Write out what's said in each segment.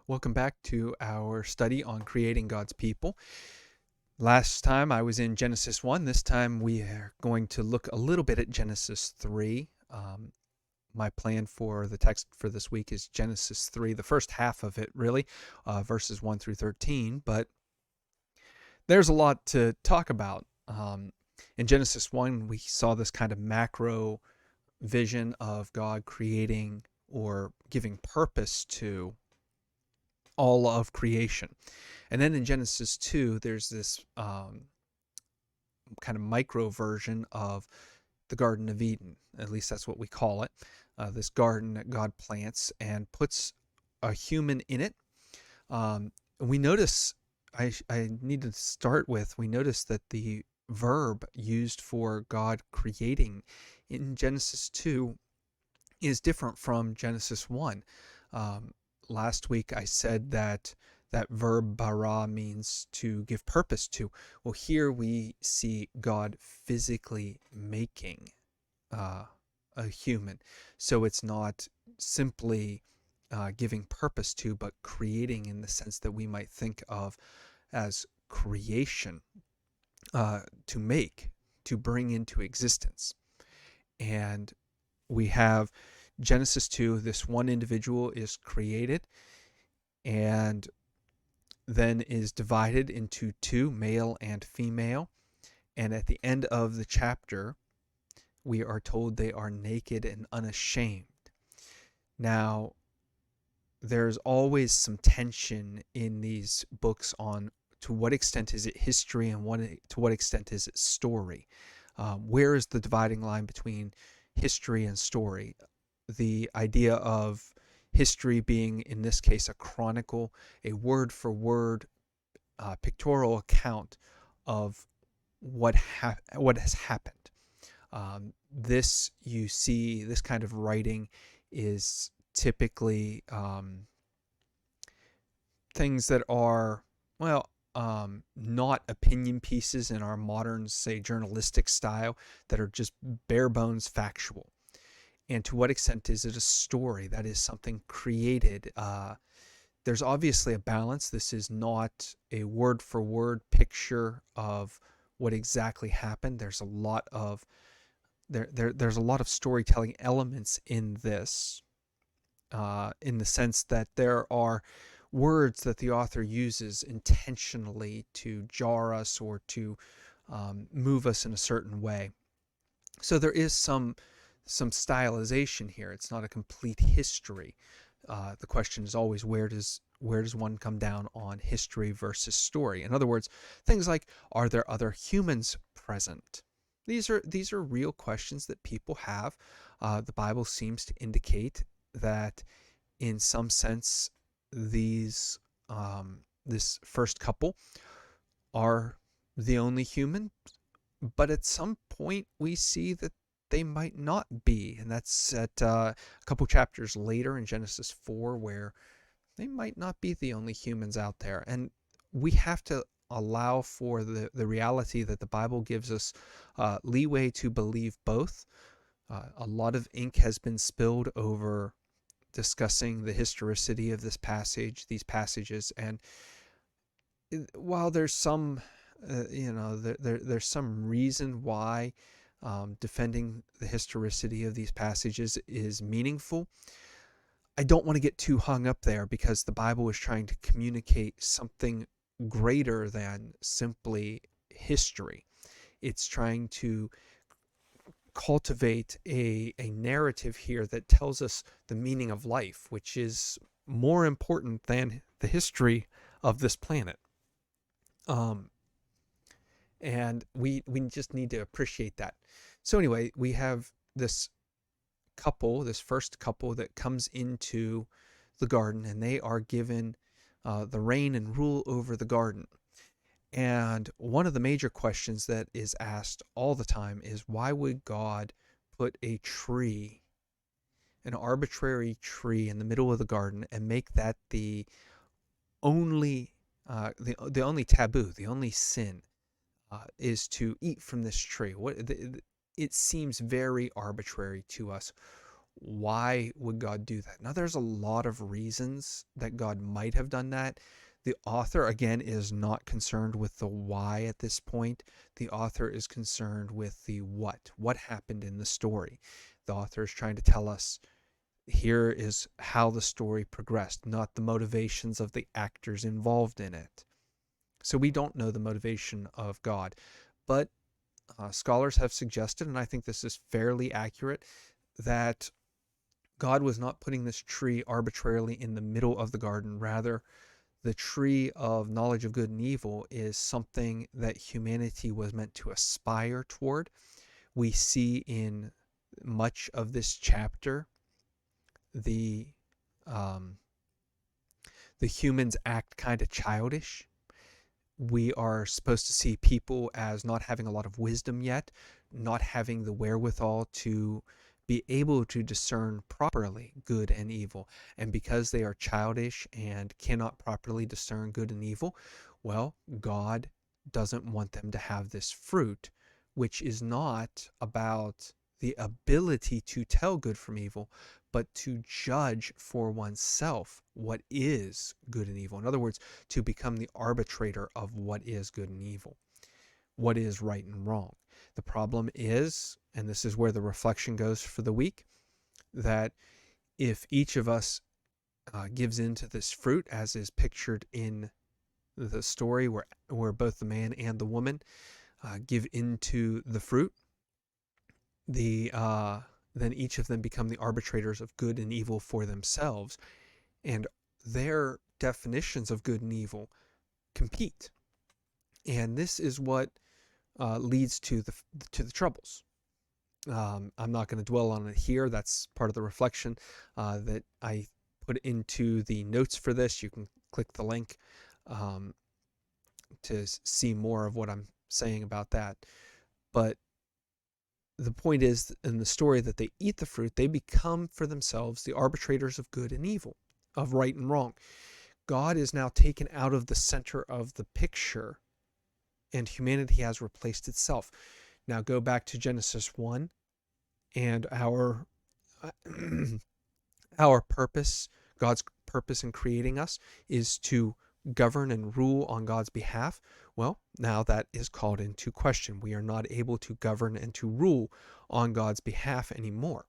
Welcome back to our study on creating God's people. Last time I was in Genesis 1. This time we are going to look a little bit at Genesis 3. My plan for the text for this week is Genesis 3, the first half of it, really, verses 1 through 13. But there's a lot to talk about. In Genesis 1, we saw this kind of macro vision of God creating or giving purpose to all of creation. And then in Genesis 2, there's this kind of micro version of the Garden of Eden. At least that's what we call it. This garden that God plants and puts a human in it. We notice, I need to start with, we notice that the verb used for God creating in Genesis 2 is different from Genesis 1. Last week I said that verb bara means to give purpose to. Well, here we see God physically making a human. So it's not simply giving purpose to, but creating in the sense that we might think of as creation, to make, to bring into existence. And we have Genesis 2, this one individual is created and then is divided into two, male and female. And at the end of the chapter, we are told they are naked and unashamed. Now, there's always some tension in these books on to what extent is it history and to what extent is it story. Where is the dividing line between history and story? The idea of history being, in this case, a chronicle, a word-for-word pictorial account of what has happened. This, you see, this kind of writing is typically things that are, not opinion pieces in our modern, say, journalistic style, that are just bare bones factual. And to what extent is it a story? That is something created. There's obviously a balance. This is not a word-for-word picture of what exactly happened. There's a lot of there's a lot of storytelling elements in this, in the sense that there are words that the author uses intentionally to jar us or to move us in a certain way. So there is some stylization here. It's not a complete history. The question is always, where does one come down on history versus story? In other words, things like, are there other humans present? These are real questions that people have. The Bible seems to indicate that, in some sense, this first couple are the only human, but at some point we see that they might not be, and that's at a couple chapters later in Genesis 4, where they might not be the only humans out there. And we have to allow for the reality that the Bible gives us leeway to believe both. A lot of ink has been spilled over discussing the historicity of these passages, and while there's some there's some reason why defending the historicity of these passages is meaningful, I don't want to get too hung up there, because the Bible is trying to communicate something greater than simply history. It's trying to cultivate a narrative here that tells us the meaning of life, which is more important than the history of this planet. And we just need to appreciate that. So anyway, we have this first couple that comes into the garden, and they are given the reign and rule over the garden. And one of the major questions that is asked all the time is, why would God put a tree, an arbitrary tree, in the middle of the garden and make that the only taboo, the only sin, is to eat from this tree? It seems very arbitrary to us. Why would God do that? Now, there's a lot of reasons that God might have done that. The author, again, is not concerned with the why at this point. The author is concerned with the what. What happened in the story? The author is trying to tell us, here is how the story progressed, not the motivations of the actors involved in it. So we don't know the motivation of God. But scholars have suggested, and I think this is fairly accurate, that God was not putting this tree arbitrarily in the middle of the garden. Rather, the tree of knowledge of good and evil is something that humanity was meant to aspire toward. We see in much of this chapter the humans act kind of childish. We are supposed to see people as not having a lot of wisdom yet, not having the wherewithal to be able to discern properly good and evil. And because they are childish and cannot properly discern good and evil, well, God doesn't want them to have this fruit, which is not about the ability to tell good from evil, but to judge for oneself what is good and evil. In other words, to become the arbitrator of what is good and evil, what is right and wrong. The problem is, and this is where the reflection goes for the week, that if each of us gives into this fruit, as is pictured in the story where both the man and the woman give into the fruit, then each of them become the arbitrators of good and evil for themselves, and their definitions of good and evil compete. And this is what leads to the troubles. I'm not going to dwell on it here. That's part of the reflection that I put into the notes for this. You can click the link to see more of what I'm saying about that. But the point is, in the story, that they eat the fruit, they become for themselves the arbitrators of good and evil, of right and wrong. God is now taken out of the center of the picture, and humanity has replaced itself. Now go back to Genesis 1, and our purpose, God's purpose in creating us, is to govern and rule on God's behalf. Well, now that is called into question. We are not able to govern and to rule on God's behalf anymore.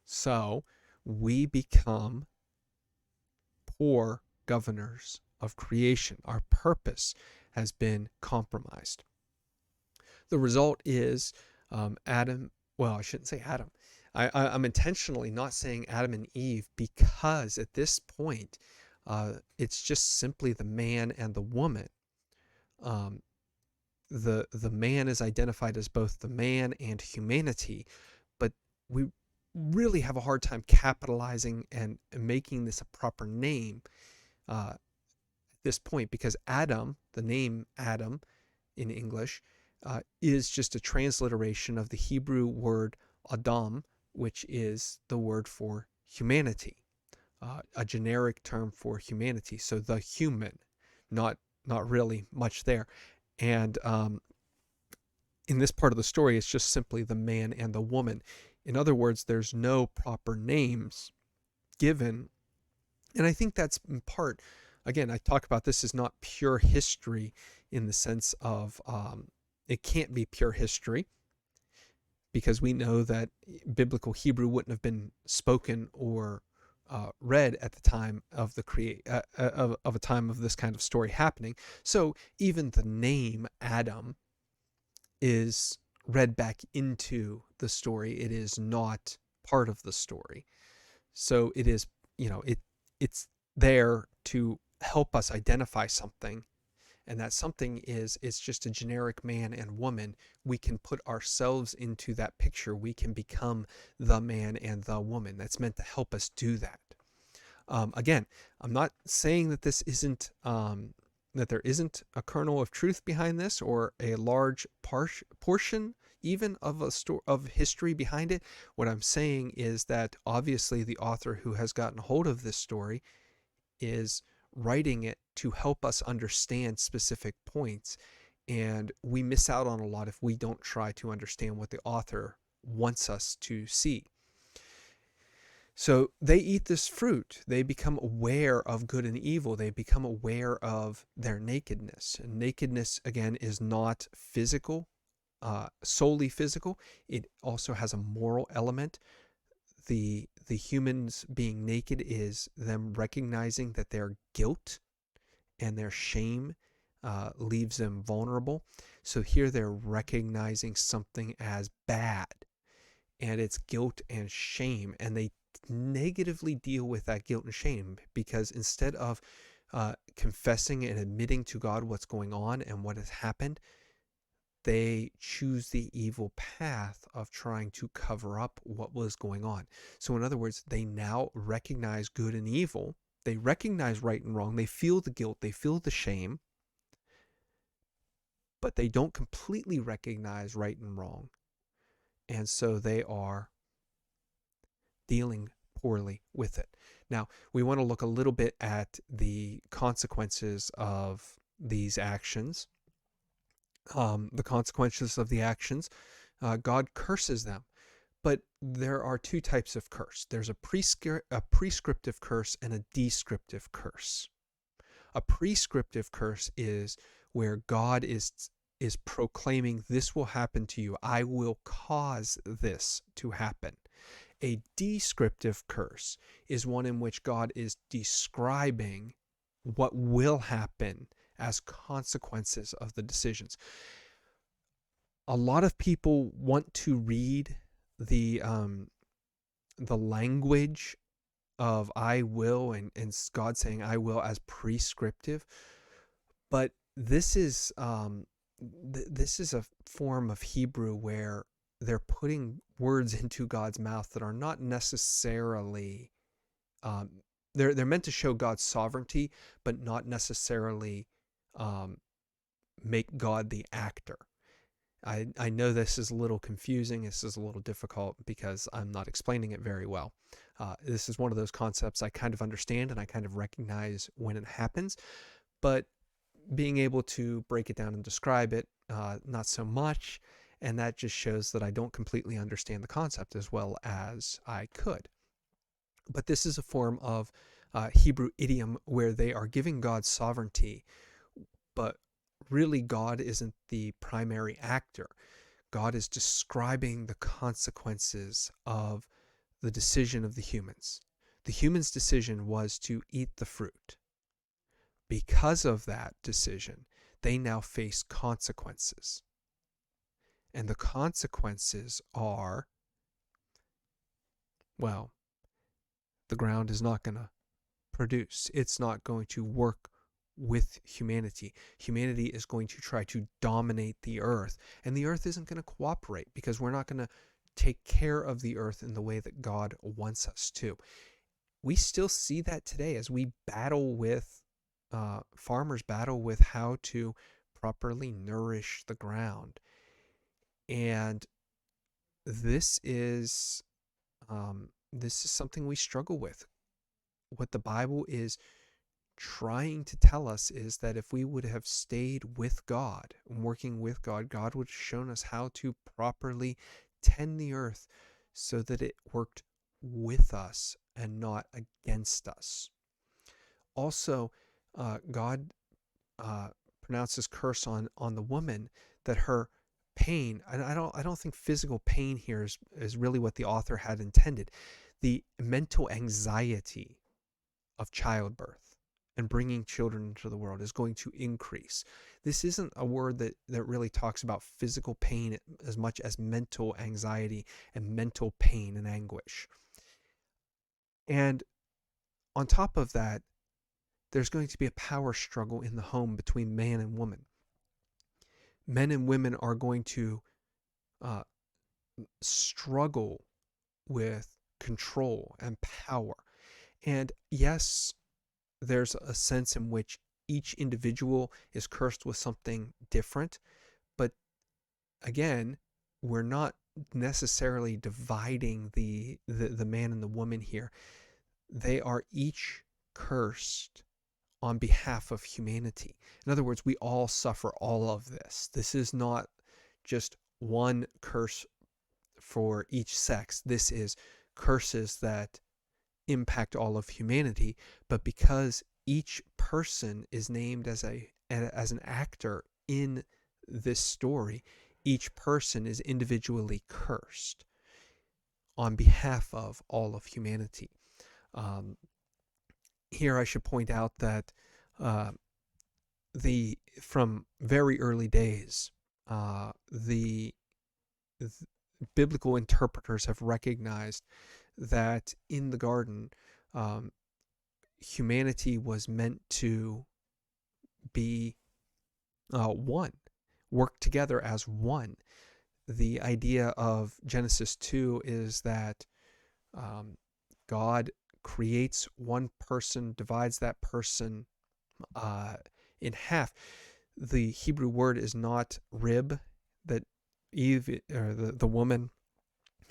So we become poor governors of creation. Our purpose has been compromised. The result is Adam, well, I shouldn't say Adam. I'm intentionally not saying Adam and Eve, because at this point, it's just simply the man and the woman. The man is identified as both the man and humanity, but we really have a hard time capitalizing and making this a proper name at this point, because Adam, the name Adam in English, is just a transliteration of the Hebrew word Adam, which is the word for humanity, a generic term for humanity. So the human, not really much there. And in this part of the story, it's just simply the man and the woman. In other words, there's no proper names given. And I think that's in part, again, I talk about this as not pure history in the sense of it can't be pure history, because we know that biblical Hebrew wouldn't have been spoken or read at the time of of a time of this kind of story happening. So even the name Adam is read back into the story. It is not part of the story. So it is, it's there to help us identify something, and that something is, it's just a generic man and woman. We can put ourselves into that picture. We can become the man and the woman. That's meant to help us do that. Again, I'm not saying that this isn't that there isn't a kernel of truth behind this, or a large portion even of of history behind it. What I'm saying is that obviously the author who has gotten hold of this story is writing it to help us understand specific points, and we miss out on a lot if we don't try to understand what the author wants us to see. So they eat this fruit. They become aware of good and evil. They become aware of their nakedness. And nakedness, again, is not physical, solely physical. It also has a moral element. The humans being naked is them recognizing that their guilt and their shame leaves them vulnerable. So here they're recognizing something as bad, and it's guilt and shame, and they negatively deal with that guilt and shame, because instead of confessing and admitting to God what's going on and what has happened, they choose the evil path of trying to cover up what was going on. So in other words, they now recognize good and evil. They recognize right and wrong. They feel the guilt. They feel the shame, but they don't completely recognize right and wrong. And so they are dealing poorly with it. Now, we want to look a little bit at the consequences of these actions. The consequences of the actions, God curses them. But there are two types of curse. There's a prescriptive curse and a descriptive curse. A prescriptive curse is where God is proclaiming, this will happen to you. I will cause this to happen. A descriptive curse is one in which God is describing what will happen as consequences of the decisions. A lot of people want to read the language of I will and God saying I will as prescriptive, but this is a form of Hebrew where they're putting words into God's mouth that are not necessarily they're meant to show God's sovereignty, but not necessarily make God the actor. I know this is a little confusing. This is a little difficult because I'm not explaining it very well. This is one of those concepts I kind of understand and I kind of recognize when it happens, but being able to break it down and describe it, not so much. And that just shows that I don't completely understand the concept as well as I could. But this is a form of Hebrew idiom where they are giving God sovereignty, but really God isn't the primary actor. God is describing the consequences of the decision of the humans. The humans' decision was to eat the fruit. Because of that decision, they now face consequences. And the consequences are, well, the ground is not going to produce. It's not going to work with humanity. Humanity is going to try to dominate the earth, and the earth isn't going to cooperate because we're not going to take care of the earth in the way that God wants us to. We still see that today as we battle with, farmers battle with how to properly nourish the ground. And this is something we struggle with. What the Bible is trying to tell us is that if we would have stayed with God and working with God, God would have shown us how to properly tend the earth so that it worked with us and not against us. Also, God pronounces curse on the woman, that her pain, and I don't think physical pain here is really what the author had intended. The mental anxiety of childbirth and bringing children into the world is going to increase. This isn't a word that really talks about physical pain as much as mental anxiety and mental pain and anguish. And on top of that, there's going to be a power struggle in the home between man and woman. Men and women are going to struggle with control and power. And yes, there's a sense in which each individual is cursed with something different. But again, we're not necessarily dividing the man and the woman here. They are each cursed on behalf of humanity. In other words, we all suffer all of this. This is not just one curse for each sex. This is curses that impact all of humanity, but because each person is named as an actor in this story, each person is individually cursed on behalf of all of humanity. Um, Here, I should point out that uh, from very early days, the biblical interpreters have recognized that in the garden, um, humanity was meant to be one, work together as one. The idea of Genesis 2 is that um, God creates one person, divides that person uh, in half. The Hebrew word is not rib, that Eve, or the woman,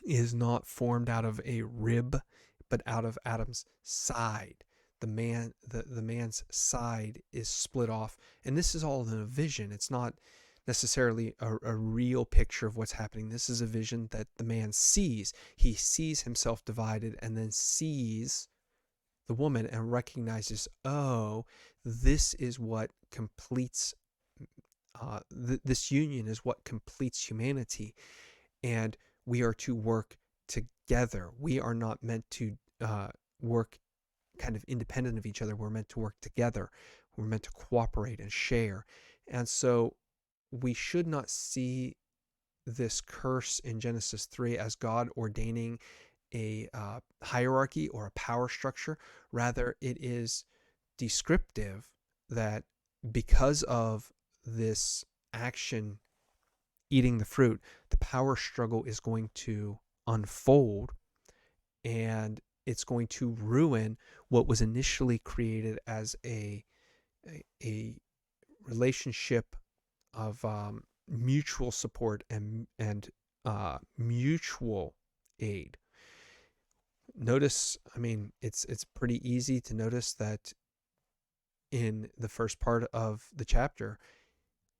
is not formed out of a rib, but out of Adam's side. The man's side is split off, and this is all in a vision. It's not necessarily a real picture of what's happening. This is a vision that the man sees. He sees himself divided, and then sees the woman and recognizes, oh, this is what completes this union is what completes humanity, and we are to work together. We are not meant to work kind of independent of each other. We're meant to work together. We're meant to cooperate and share. And so we should not see this curse in Genesis 3 as God ordaining a hierarchy or a power structure. Rather, it is descriptive that because of this action, eating the fruit, the power struggle is going to unfold, and it's going to ruin what was initially created as a relationship of mutual support and mutual aid. Notice, I mean, it's pretty easy to notice that in the first part of the chapter,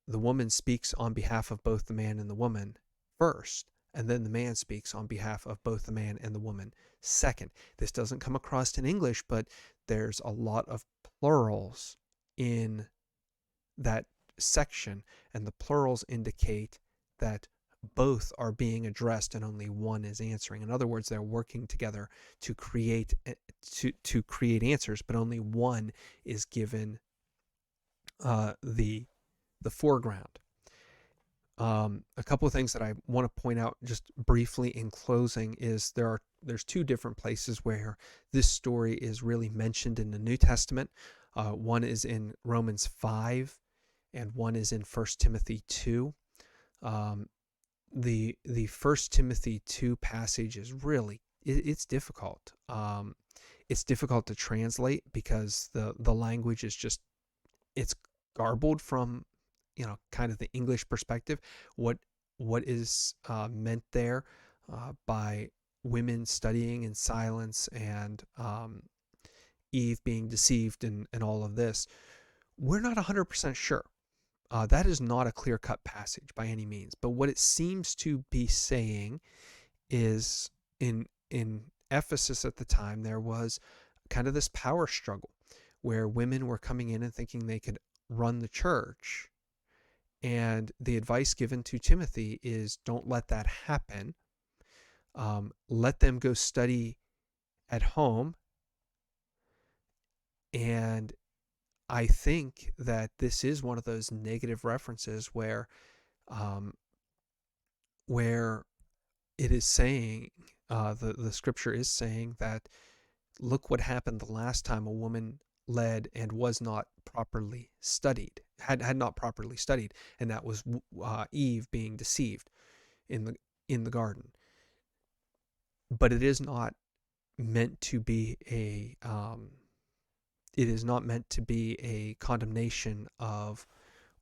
the woman speaks on behalf of both the man and the woman first, and then the man speaks on behalf of both the man and the woman second. This doesn't come across in English, but there's a lot of plurals in that section, and the plurals indicate that both are being addressed and only one is answering. In other words, they're working together to create answers, but only one is given the foreground. A couple of things that I want to point out just briefly in closing is there's two different places where this story is really mentioned in the New Testament. One is in Romans 5, and one is in 1 Timothy 2. The 1 Timothy 2 passage is really it's difficult. It's difficult to translate because the language is just, it's garbled from kind of the English perspective. What is meant there by women studying in silence and Eve being deceived and all of this, we're not 100% sure. That is not a clear-cut passage by any means, but what it seems to be saying is in Ephesus at the time, there was kind of this power struggle where women were coming in and thinking they could run the church. And the advice given to Timothy is, don't let that happen. Let them go study at home. And I think that this is one of those negative references where it is saying, the scripture is saying that, look what happened the last time a woman led and was not properly studied, had not properly studied, and that was Eve being deceived in the garden. But it is not meant to be a condemnation of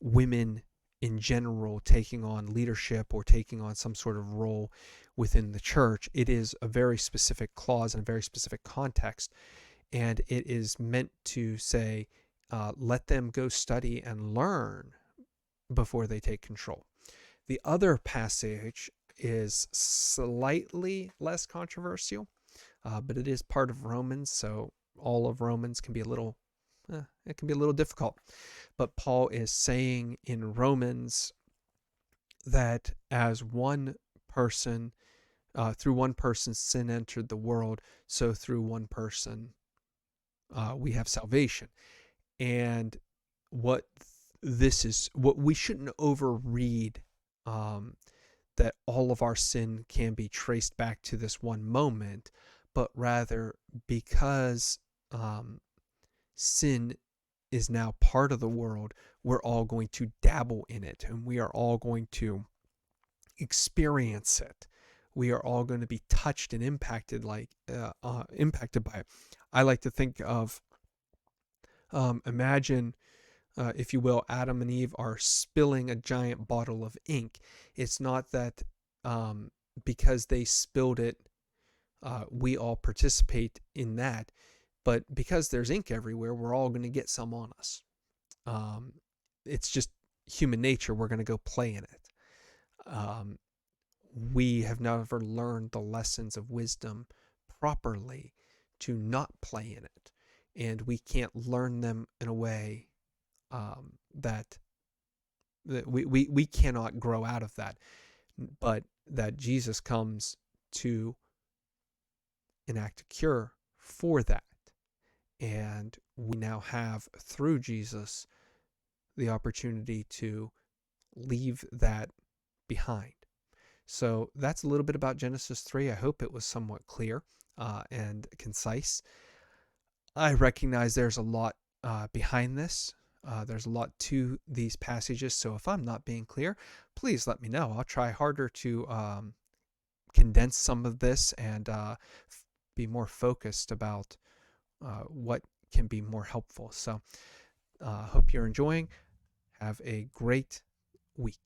women in general taking on leadership or taking on some sort of role within the church. It is a very specific clause and a very specific context, and it is meant to say, let them go study and learn before they take control. The other passage is slightly less controversial. but it is part of Romans, so all of Romans can be a little, it can be a little difficult. But Paul is saying in Romans that as one person, through one person sin entered the world, so through one person we have salvation. And what this is, what we shouldn't overread, that all of our sin can be traced back to this one moment, but rather because sin is now part of the world, we're all going to dabble in it, and we are all going to experience it. We are all going to be touched and impacted, impacted by it. I like to think of, imagine, if you will, Adam and Eve are spilling a giant bottle of ink. It's not that because they spilled it, we all participate in that, but because there's ink everywhere, we're all going to get some on us. It's just human nature. We're going to go play in it. We have never learned the lessons of wisdom properly to not play in it, and we can't learn them in a way that we cannot grow out of that, but that Jesus comes to enact a cure for that. And we now have, through Jesus, the opportunity to leave that behind. So that's a little bit about Genesis 3. I hope it was somewhat clear and concise. I recognize there's a lot behind this. There's a lot to these passages. So if I'm not being clear, please let me know. I'll try harder to condense some of this and be more focused about what can be more helpful. So hope you're enjoying. Have a great week.